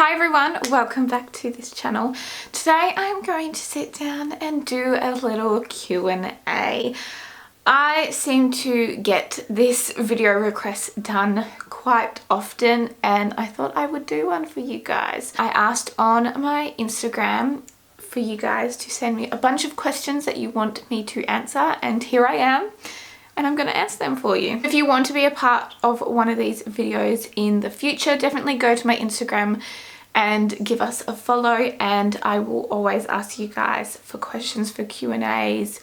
Hi everyone, welcome back to this channel. Today I'm going to sit down and do a little Q&A. I seem to get this video request done quite often and I thought I would do one for you guys. I asked on my Instagram for you guys to send me a bunch of questions that you want me to answer, and here I am. And I'm going to answer them for you. If you want to be a part of one of these videos in the future, definitely go to my Instagram and give us a follow, and I will always ask you guys for questions for Q&As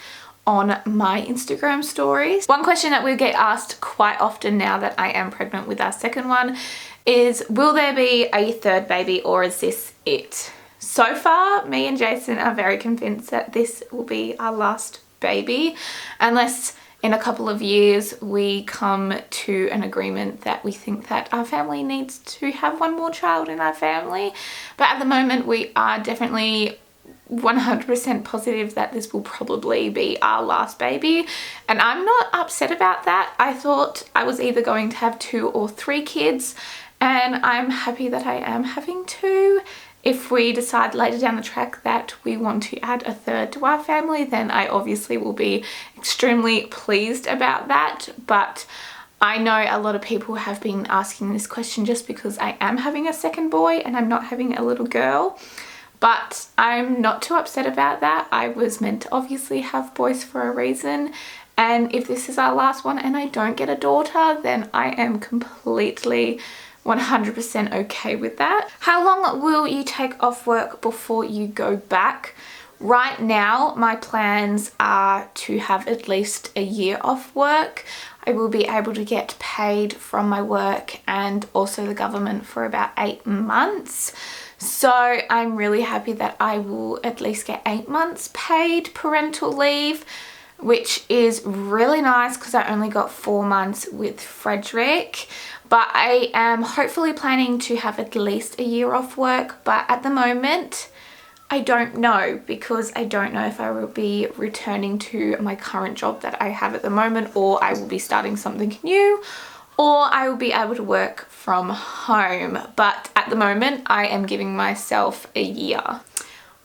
on my Instagram stories. One question that we get asked quite often now that I am pregnant with our second one is, will there be a third baby or is this it? So far, me and Jason are very convinced that this will be our last baby, unless in a couple of years we come to an agreement that we think that our family needs to have one more child in our family. But at the moment we are definitely 100% positive that this will probably be our last baby, and I'm not upset about that. I thought I was either going to have 2 or 3 kids, and I'm happy that I am having 2. If we decide later down the track that we want to add a third to our family, then I obviously will be extremely pleased about that. But I know a lot of people have been asking this question just because I am having a second boy and I'm not having a little girl. But I'm not too upset about that. I was meant to obviously have boys for a reason. And if this is our last one and I don't get a daughter, then I am completely 100% okay with that. How long will you take off work before you go back? Right now, my plans are to have at least a year off work. I will be able to get paid from my work and also the government for about 8 months. So I'm really happy that I will at least get 8 months paid parental leave, which is really nice because I only got 4 months with Frederick. But I am hopefully planning to have at least a year off work, but at the moment I don't know, because I don't know if I will be returning to my current job that I have at the moment, or I will be starting something new, or I will be able to work from home. But at the moment I am giving myself a year.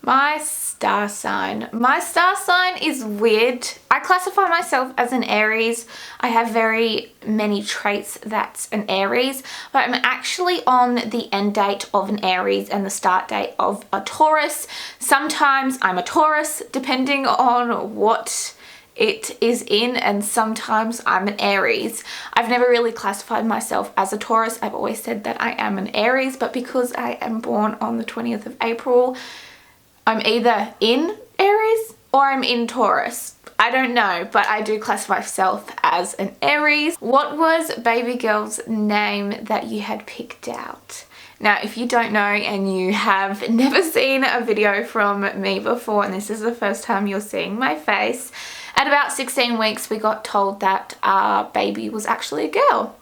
My star sign. My star sign is weird. I classify myself as an Aries. I have very many traits that's an Aries, but I'm actually on the end date of an Aries and the start date of a Taurus. Sometimes I'm a Taurus depending on what it is in, and sometimes I'm an Aries. I've never really classified myself as a Taurus. I've always said that I am an Aries, but because I am born on the 20th of April, I'm either in Aries or I'm in Taurus. I don't know, but I do classify myself as an Aries. What was baby girl's name that you had picked out? Now, if you don't know and you have never seen a video from me before, and this is the first time you're seeing my face, at about 16 weeks we got told that our baby was actually a girl.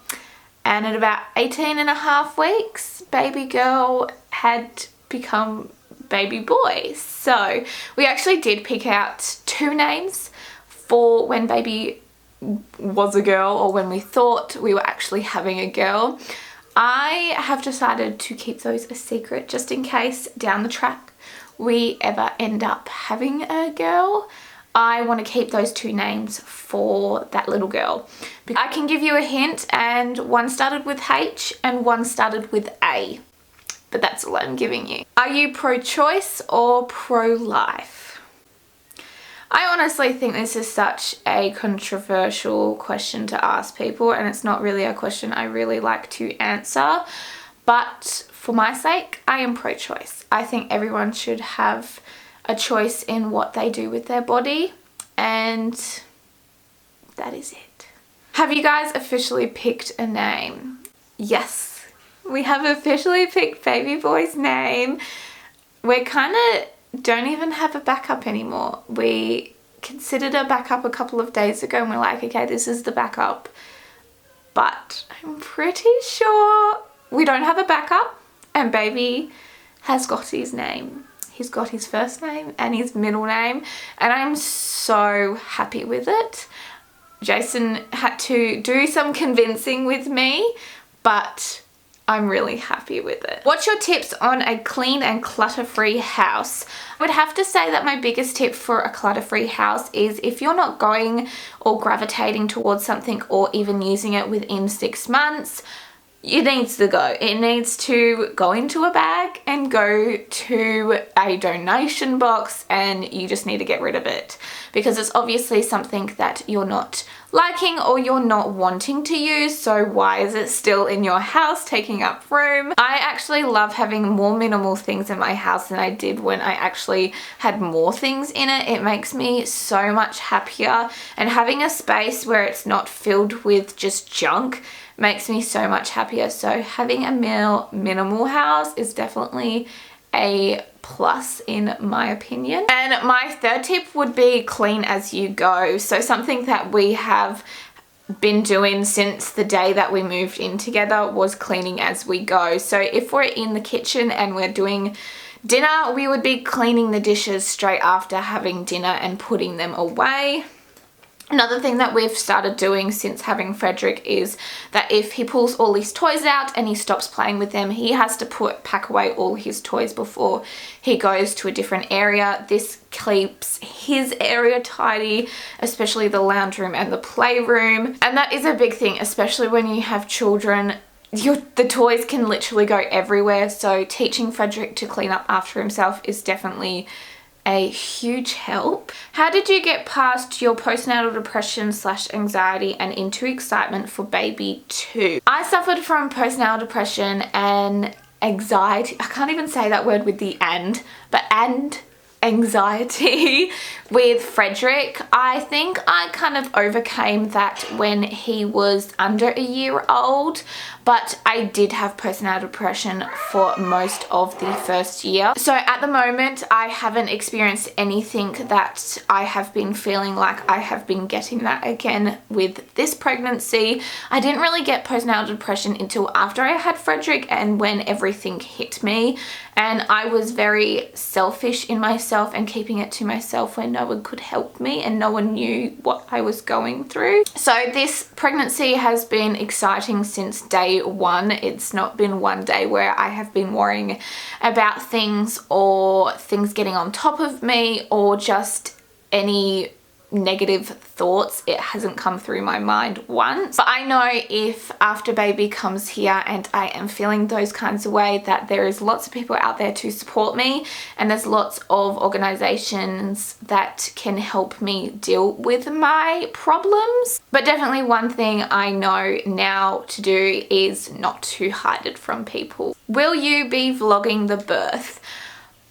And at about 18.5 weeks, baby girl had become baby boy. So we actually did pick out 2 names for when baby was a girl, or when we thought we were actually having a girl. I have decided to keep those a secret just in case down the track we ever end up having a girl. I want to keep those 2 names for that little girl. I can give you a hint, and one started with H and one started with A. But that's all I'm giving you. Are you pro-choice or pro-life? I honestly think this is such a controversial question to ask people, and it's not really a question I really like to answer. But for my sake, I am pro-choice. I think everyone should have a choice in what they do with their body, and that is it. Have you guys officially picked a name? Yes. We have officially picked baby boy's name. We kind of don't even have a backup anymore. We considered a backup a couple of days ago and we're like, okay, this is the backup. But I'm pretty sure we don't have a backup, and baby has got his name. He's got his first name and his middle name, and I'm so happy with it. Jason had to do some convincing with me, but I'm really happy with it. What's your tips on a clean and clutter-free house? I would have to say that my biggest tip for a clutter-free house is if you're not going or gravitating towards something or even using it within 6 months, it needs to go. It needs to go into a bag and go to a donation box, and you just need to get rid of it because it's obviously something that you're not liking or you're not wanting to use. So why is it still in your house taking up room? I actually love having more minimal things in my house than I did when I actually had more things in it. It makes me so much happier, and having a space where it's not filled with just junk makes me so much happier. So having a minimal house is definitely a plus in my opinion. And my third tip would be clean as you go. So something that we have been doing since the day that we moved in together was cleaning as we go. So if we're in the kitchen and we're doing dinner, we would be cleaning the dishes straight after having dinner and putting them away. Another thing that we've started doing since having Frederick is that if he pulls all his toys out and he stops playing with them, he has to pack away all his toys before he goes to a different area. This keeps his area tidy, especially the lounge room and the playroom. And that is a big thing, especially when you have children. The toys can literally go everywhere. So teaching Frederick to clean up after himself is definitely a huge help. How did you get past your postnatal depression / anxiety and into excitement for baby 2? I suffered from postnatal depression and anxiety. I can't even say that word with the and anxiety with Frederick. I think I kind of overcame that when he was under a year old, but I did have postnatal depression for most of the first year. So at the moment, I haven't experienced anything that I have been feeling like I have been getting that again with this pregnancy. I didn't really get postnatal depression until after I had Frederick and when everything hit me. And I was very selfish in myself and keeping it to myself when no one could help me and no one knew what I was going through. So this pregnancy has been exciting since day one. It's not been one day where I have been worrying about things or things getting on top of me or just any negative thoughts. It hasn't come through my mind once. But I know if after baby comes here and I am feeling those kinds of way, that there is lots of people out there to support me, and there's lots of organizations that can help me deal with my problems. But definitely one thing I know now to do is not to hide it from people. Will you be vlogging the birth?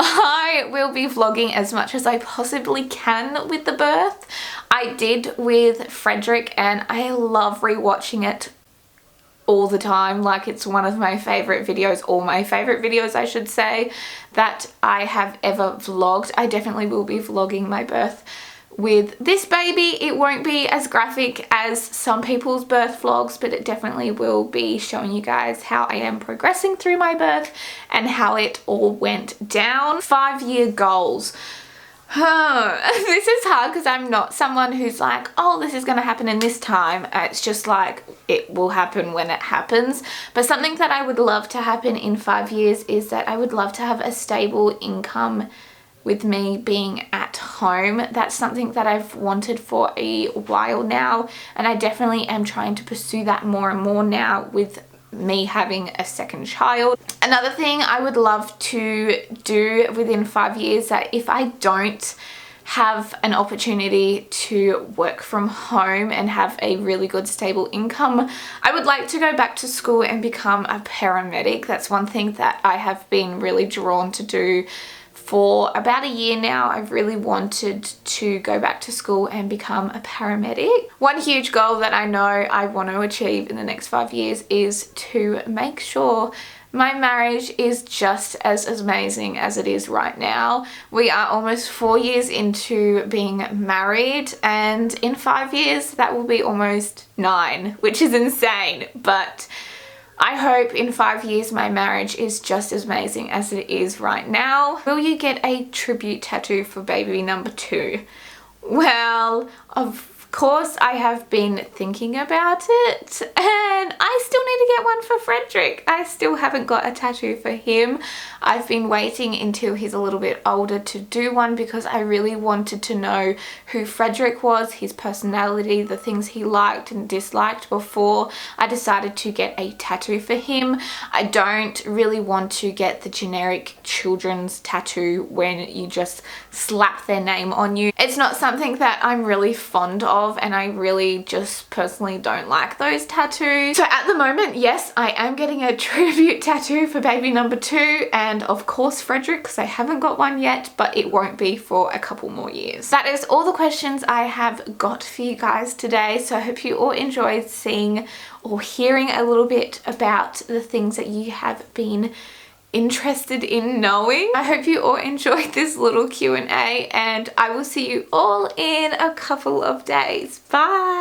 I will be vlogging as much as I possibly can with the birth. I did with Frederick and I love rewatching it all the time. Like, it's one of my favorite videos, all my favorite videos I should say, that I have ever vlogged. I definitely will be vlogging my birth with this baby. It won't be as graphic as some people's birth vlogs, but it definitely will be showing you guys how I am progressing through my birth and how it all went down. 5-year goals. This is hard because I'm not someone who's like, oh, this is going to happen in this time. It's just like, it will happen when it happens. But something that I would love to happen in 5 years is that I would love to have a stable income with me being at home. That's something that I've wanted for a while now, and I definitely am trying to pursue that more and more now with me having a second child. Another thing I would love to do within 5 years, that if I don't have an opportunity to work from home and have a really good stable income, I would like to go back to school and become a paramedic. That's one thing that I have been really drawn to do for about a year now. I've really wanted to go back to school and become a paramedic. One huge goal that I know I want to achieve in the next 5 years is to make sure my marriage is just as amazing as it is right now. We are almost 4 years into being married, and in 5 years that will be almost 9, which is insane. But I hope in 5 years my marriage is just as amazing as it is right now. Will you get a tribute tattoo for baby number 2? Well, of Of course, I have been thinking about it, and I still need to get one for Frederick. I still haven't got a tattoo for him. I've been waiting until he's a little bit older to do one because I really wanted to know who Frederick was, his personality, the things he liked and disliked before I decided to get a tattoo for him. I don't really want to get the generic children's tattoo when you just slap their name on you. It's not something that I'm really fond of, and I really just personally don't like those tattoos. So at the moment, yes, I am getting a tribute tattoo for baby number 2 and of course Frederick, because I haven't got one yet, but it won't be for a couple more years. That is all the questions I have got for you guys today, so I hope you all enjoyed seeing or hearing a little bit about the things that you have been interested in knowing. I hope you all enjoyed this little Q&A, and I will see you all in a couple of days. Bye!